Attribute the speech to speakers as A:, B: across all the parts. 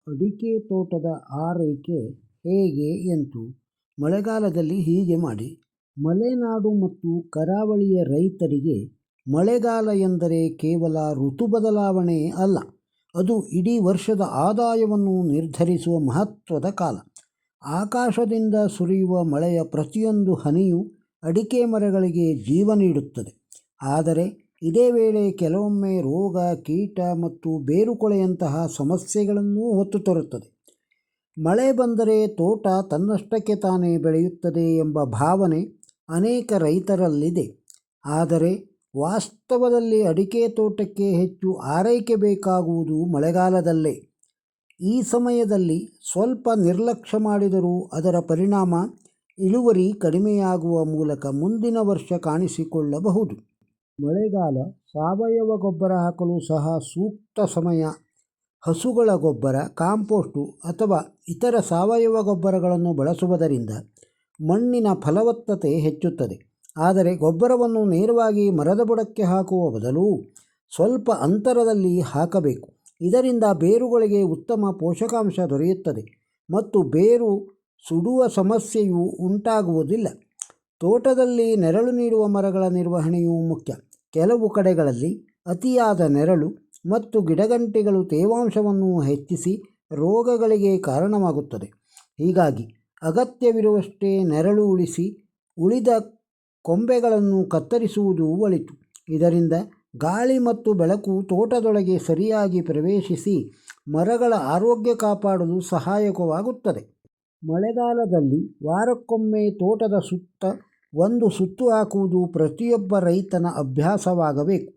A: ಅಡಿಕೆ ತೋಟದ ಆರೈಕೆ ಹೇಗೆ ಎಂತು ಮಳೆಗಾಲದಲ್ಲಿ ಹೀಗೆ ಮಾಡಿ. ಮಲೆನಾಡು ಮತ್ತು ಕರಾವಳಿಯ ರೈತರಿಗೆ ಮಳೆಗಾಲ ಎಂದರೆ ಕೇವಲ ಋತು ಬದಲಾವಣೆ ಅಲ್ಲ, ಅದು ಇಡೀ ವರ್ಷದ ಆದಾಯವನ್ನು ನಿರ್ಧರಿಸುವ ಮಹತ್ವದ ಕಾಲ. ಆಕಾಶದಿಂದ ಸುರಿಯುವ ಮಳೆಯ ಪ್ರತಿಯೊಂದು ಹನಿಯು ಅಡಿಕೆ ಮರಗಳಿಗೆ ಜೀವ ನೀಡುತ್ತದೆ. ಆದರೆ ಇದೇ ವೇಳೆ ಕೆಲವೊಮ್ಮೆ ರೋಗ, ಕೀಟ ಮತ್ತು ಬೇರುಕೊಳೆಯಂತಹ ಸಮಸ್ಯೆಗಳನ್ನೂ ಹೊತ್ತು ತರುತ್ತದೆ. ಮಳೆ ಬಂದರೆ ತೋಟ ತನ್ನಷ್ಟಕ್ಕೆ ತಾನೇ ಬೆಳೆಯುತ್ತದೆ ಎಂಬ ಭಾವನೆ ಅನೇಕ ರೈತರಲ್ಲಿದೆ. ಆದರೆ ವಾಸ್ತವದಲ್ಲಿ ಅಡಿಕೆ ತೋಟಕ್ಕೆ ಹೆಚ್ಚು ಆರೈಕೆ ಬೇಕಾಗುವುದು ಮಳೆಗಾಲದಲ್ಲೇ. ಈ ಸಮಯದಲ್ಲಿ ಸ್ವಲ್ಪ ನಿರ್ಲಕ್ಷ್ಯ ಮಾಡಿದರೂ ಅದರ ಪರಿಣಾಮ ಇಳುವರಿ ಕಡಿಮೆಯಾಗುವ ಮೂಲಕ ಮುಂದಿನ ವರ್ಷ ಕಾಣಿಸಿಕೊಳ್ಳಬಹುದು. ಮಳೆಗಾಲ ಸಾವಯವ ಗೊಬ್ಬರ ಹಾಕಲು ಸಹ ಸೂಕ್ತ ಸಮಯ. ಹಸುಗಳ ಗೊಬ್ಬರ, ಕಾಂಪೋಸ್ಟು ಅಥವಾ ಇತರ ಸಾವಯವ ಗೊಬ್ಬರಗಳನ್ನು ಬಳಸುವುದರಿಂದ ಮಣ್ಣಿನ ಫಲವತ್ತತೆ ಹೆಚ್ಚುತ್ತದೆ. ಆದರೆ ಗೊಬ್ಬರವನ್ನು ನೇರವಾಗಿ ಮರದ ಬುಡಕ್ಕೆ ಹಾಕುವ ಬದಲು ಸ್ವಲ್ಪ ಅಂತರದಲ್ಲಿ ಹಾಕಬೇಕು. ಇದರಿಂದ ಬೇರುಗಳಿಗೆ ಉತ್ತಮ ಪೋಷಕಾಂಶ ದೊರೆಯುತ್ತದೆ ಮತ್ತು ಬೇರು ಸುಡುವ ಸಮಸ್ಯೆಯೂ ಉಂಟಾಗುವುದಿಲ್ಲ. ತೋಟದಲ್ಲಿ ನೆರಳು ನೀಡುವ ಮರಗಳ ನಿರ್ವಹಣೆಯೂ ಮುಖ್ಯ. ಕೆಲವು ಕಡೆಗಳಲ್ಲಿ ಅತಿಯಾದ ನೆರಳು ಮತ್ತು ಗಿಡಗಂಟಿಗಳು ತೇವಾಂಶವನ್ನು ಹೆಚ್ಚಿಸಿ ರೋಗಗಳಿಗೆ ಕಾರಣವಾಗುತ್ತದೆ. ಹೀಗಾಗಿ ಅಗತ್ಯವಿರುವಷ್ಟೇ ನೆರಳು ಉಳಿಸಿ ಉಳಿದ ಕೊಂಬೆಗಳನ್ನು ಕತ್ತರಿಸುವುದು ಒಳಿತು. ಇದರಿಂದ ಗಾಳಿ ಮತ್ತು ಬೆಳಕು ತೋಟದೊಳಗೆ ಸರಿಯಾಗಿ ಪ್ರವೇಶಿಸಿ ಮರಗಳ ಆರೋಗ್ಯ ಕಾಪಾಡಲು ಸಹಾಯಕವಾಗುತ್ತದೆ. ಮಳೆಗಾಲದಲ್ಲಿ ವಾರಕ್ಕೊಮ್ಮೆ ತೋಟದ ಸುತ್ತ ಒಂದು ಸುತ್ತು ಹಾಕುವುದು ಪ್ರತಿಯೊಬ್ಬ ರೈತನ ಅಭ್ಯಾಸವಾಗಬೇಕು.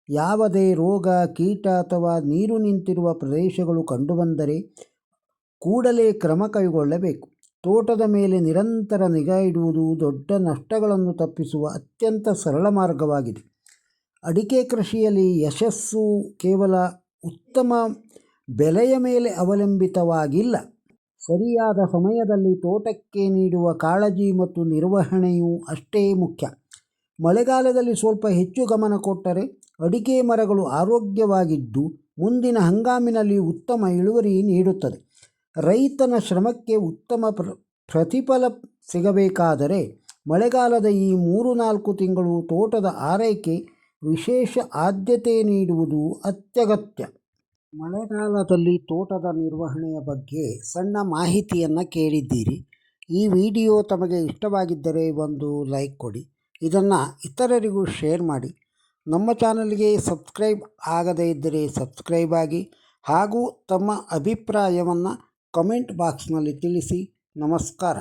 A: ಯಾವುದೇ ರೋಗ, ಕೀಟ ಅಥವಾ ನೀರು ನಿಂತಿರುವ ಪ್ರದೇಶಗಳು ಕಂಡುಬಂದರೆ ಕೂಡಲೇ ಕ್ರಮ ಕೈಗೊಳ್ಳಬೇಕು. ತೋಟದ ಮೇಲೆ ನಿರಂತರ ನಿಗಾ ಇಡುವುದು ದೊಡ್ಡ ನಷ್ಟಗಳನ್ನು ತಪ್ಪಿಸುವ ಅತ್ಯಂತ ಸರಳ ಮಾರ್ಗವಾಗಿದೆ. ಅಡಿಕೆ ಕೃಷಿಯಲ್ಲಿ ಯಶಸ್ಸು ಕೇವಲ ಉತ್ತಮ ಬೆಲೆಯ ಮೇಲೆ ಅವಲಂಬಿತವಾಗಿಲ್ಲ. ಸರಿಯಾದ ಸಮಯದಲ್ಲಿ ತೋಟಕ್ಕೆ ನೀಡುವ ಕಾಳಜಿ ಮತ್ತು ನಿರ್ವಹಣೆಯೂ ಅಷ್ಟೇ ಮುಖ್ಯ. ಮಳೆಗಾಲದಲ್ಲಿ ಸ್ವಲ್ಪ ಹೆಚ್ಚು ಗಮನ ಕೊಟ್ಟರೆ ಅಡಿಕೆ ಮರಗಳು ಆರೋಗ್ಯವಾಗಿದ್ದು ಮುಂದಿನ ಹಂಗಾಮಿನಲ್ಲಿ ಉತ್ತಮ ಇಳುವರಿ ನೀಡುತ್ತದೆ. ರೈತನ ಶ್ರಮಕ್ಕೆ ಉತ್ತಮ ಪ್ರತಿಫಲ ಸಿಗಬೇಕಾದರೆ ಮಳೆಗಾಲದ ಈ 3-4 ತಿಂಗಳು ತೋಟದ ಆರೈಕೆ ವಿಶೇಷ ಆದ್ಯತೆ ನೀಡುವುದು ಅತ್ಯಗತ್ಯ. ಮಳೆಗಾಲದಲ್ಲಿ ತೋಟದ ನಿರ್ವಹಣೆಯ ಬಗ್ಗೆ ಸಣ್ಣ ಮಾಹಿತಿಯನ್ನು ಕೇಳಿದ್ದೀರಿ. ಈ ವಿಡಿಯೋ ತಮಗೆ ಇಷ್ಟವಾಗಿದ್ದರೆ ಒಂದು ಲೈಕ್ ಕೊಡಿ. ಇದನ್ನು ಇತರರಿಗೂ ಶೇರ್ ಮಾಡಿ. ನಮ್ಮ ಚಾನಲ್ಗೆ ಸಬ್ಸ್ಕ್ರೈಬ್ ಆಗದೇ ಇದ್ದರೆ ಸಬ್ಸ್ಕ್ರೈಬ್ ಆಗಿ ಹಾಗೂ ತಮ್ಮ ಅಭಿಪ್ರಾಯವನ್ನು ಕಮೆಂಟ್ ಬಾಕ್ಸ್ನಲ್ಲಿ ತಿಳಿಸಿ. ನಮಸ್ಕಾರ.